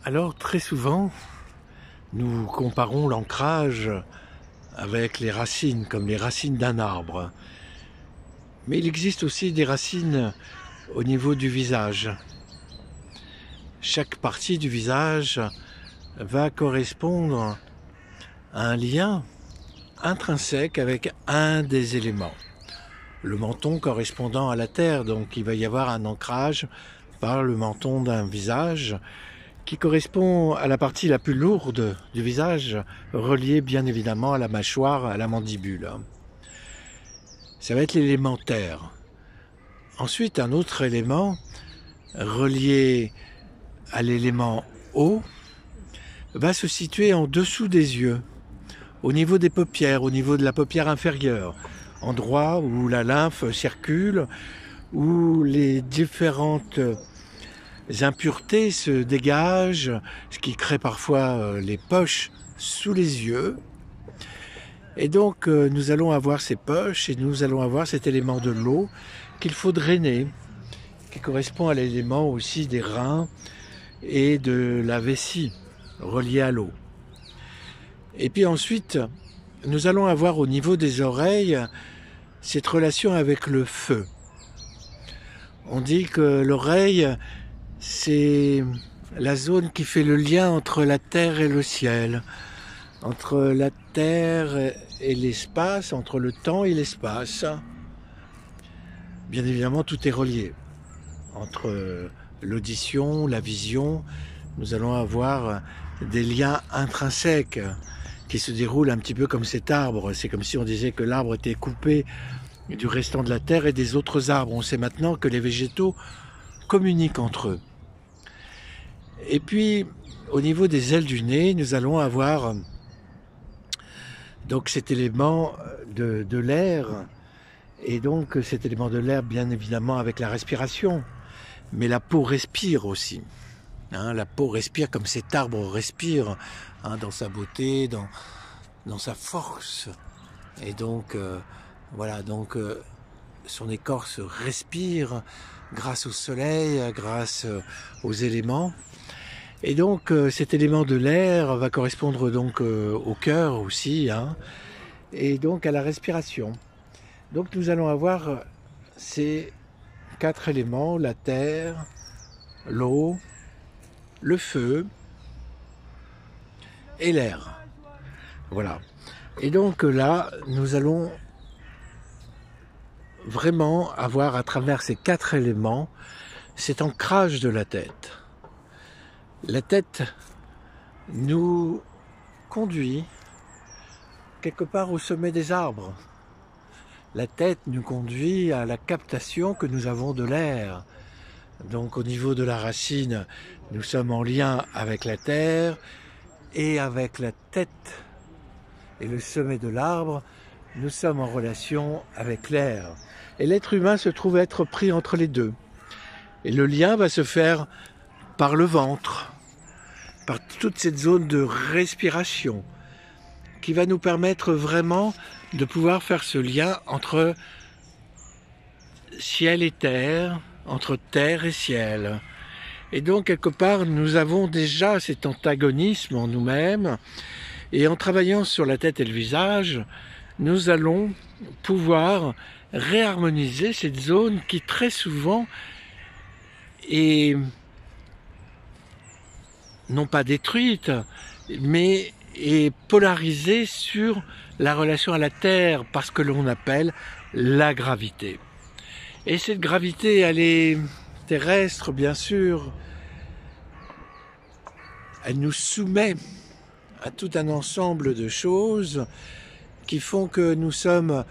Alors très souvent, nous comparons l'ancrage avec les racines, comme les racines d'un arbre. Mais il existe aussi des racines au niveau du visage. Chaque partie du visage va correspondre à un lien intrinsèque avec un des éléments. Le menton correspondant à la terre, donc il va y avoir un ancrage par le menton d'un visage qui correspond à la partie la plus lourde du visage, reliée bien évidemment à la mâchoire, à la mandibule. Ça va être l'élément terre. Ensuite, un autre élément relié à l'élément eau va se situer en dessous des yeux, au niveau des paupières, au niveau de la paupière inférieure, endroit où la lymphe circule, où les différentes impuretés se dégagent, ce qui crée parfois les poches sous les yeux. Et donc nous allons avoir ces poches et nous allons avoir cet élément de l'eau qu'il faut drainer, qui correspond à l'élément aussi des reins et de la vessie reliée à l'eau. Et puis ensuite, nous allons avoir au niveau des oreilles cette relation avec le feu. On dit que l'oreille, c'est la zone qui fait le lien entre la terre et le ciel, entre la terre et l'espace, entre le temps et l'espace. Bien évidemment, tout est relié. Entre l'audition, la vision, nous allons avoir des liens intrinsèques qui se déroulent un petit peu comme cet arbre. C'est comme si on disait que l'arbre était coupé du restant de la terre et des autres arbres. On sait maintenant que les végétaux communiquent entre eux. Et puis, au niveau des ailes du nez, nous allons avoir donc cet élément de l'air, et donc cet élément de l'air, bien évidemment, avec la respiration. Mais la peau respire aussi. La peau respire comme cet arbre respire, dans sa beauté, dans sa force. Et donc, voilà, donc son écorce respire grâce au soleil, grâce aux éléments. Et donc cet élément de l'air va correspondre donc au cœur aussi, et donc à la respiration. Donc nous allons avoir ces 4 éléments, la terre, l'eau, le feu et l'air. Voilà. Et donc là, nous allons vraiment avoir à travers ces 4 éléments cet ancrage de la tête. La tête nous conduit quelque part au sommet des arbres. La tête nous conduit à la captation que nous avons de l'air. Donc au niveau de la racine, nous sommes en lien avec la terre et avec la tête et le sommet de l'arbre, nous sommes en relation avec l'air. Et l'être humain se trouve être pris entre les deux. Et le lien va se faire par le ventre, par toute cette zone de respiration qui va nous permettre vraiment de pouvoir faire ce lien entre ciel et terre, entre terre et ciel. Et donc quelque part nous avons déjà cet antagonisme en nous-mêmes, et en travaillant sur la tête et le visage, nous allons pouvoir réharmoniser cette zone qui très souvent est non pas détruite, mais est polarisée sur la relation à la Terre, parce que l'on appelle la gravité. Et cette gravité, elle est terrestre, bien sûr. Elle nous soumet à tout un ensemble de choses qui font que nous sommes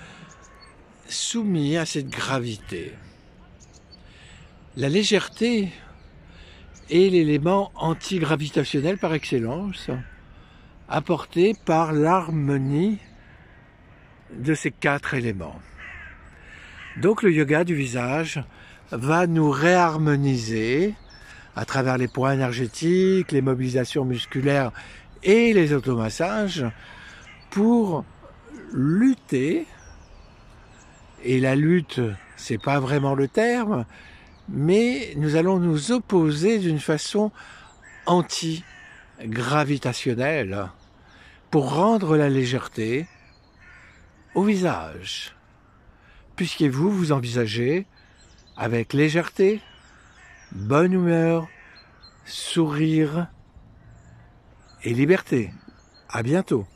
soumis à cette gravité. La légèreté est l'élément antigravitationnel par excellence, apporté par l'harmonie de ces 4 éléments. Donc le yoga du visage va nous réharmoniser à travers les points énergétiques, les mobilisations musculaires et les automassages pour lutter. Et la lutte, c'est pas vraiment le terme, mais nous allons nous opposer d'une façon anti-gravitationnel pour rendre la légèreté au visage. Puisque vous envisagez avec légèreté, bonne humeur, sourire et liberté. À bientôt.